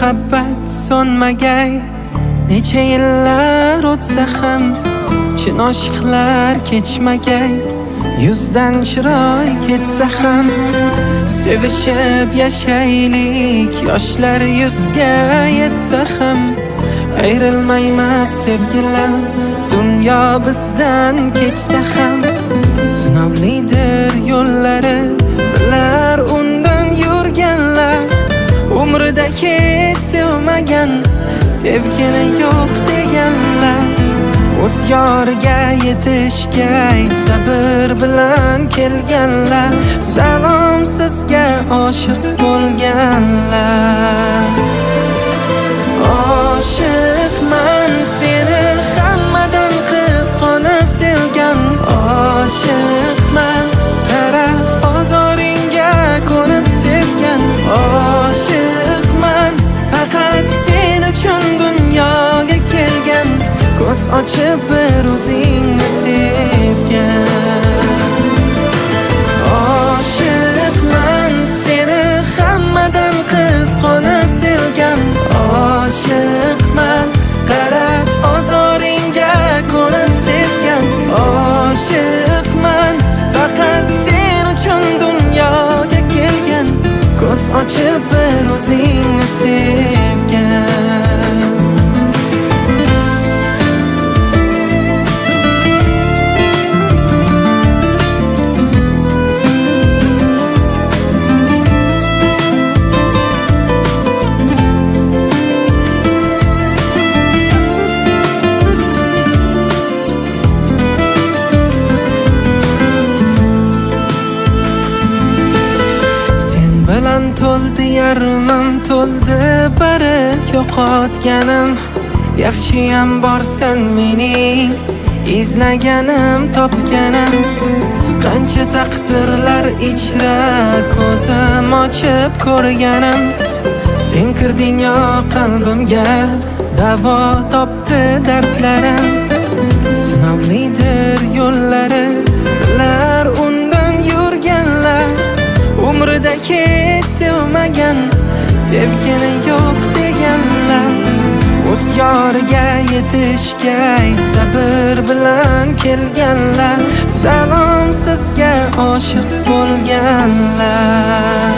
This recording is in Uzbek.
muhabbat so'nmagay, necha yillar o'tsa ham chin oshiqlar kechmagay, yuzdan chiroy ketsa ham sevishib yashaylik, yoshlar yuzga yetsa ham ayrilmaymiz sevgilar, dunyo bizdan kechsa ham. Sinovlidir yo'llari, bilar undan yurganlar, umrida hech sevmagan, sevgini yo'q deganlar. O'z yoriga yetishgay sabr bilan kelganlar, salom sizga oshiq bo'lganlar. Oshiqman seni hammadan qizg'onib sevgan, oshiqman qara ozoringga ko'nib sevgan, oshiqman faqat sen uchun dunyoga kelgan, ko'z ochib bir o'zingni sevgan. Oshiqman seni hammadan qizg'onib sevgan, oshiqman qara ozoringga ko'nib sevgan, oshiqman faqat sen uchun dunyoga kelgan, ko'z ochib bir o'zingni sevgan. Bilan to'ldi yarmim, to'ldi bari yo'qotganim, yaxshiyam borsan mening izlaganim, topganim. Qancha taqdirlar ichra ko'zim ochib ko'rganim, sen kirding yo qalbimga, davo topdi dardlarim. Sinovlidir yo'llari, bilar undan yurganlar, umrida hech sevmagan, sevgini yo'q deganlar. O'z yoriga yetishgay sabr bilan kelganlar, salom sizga oshiq bo'lganlar.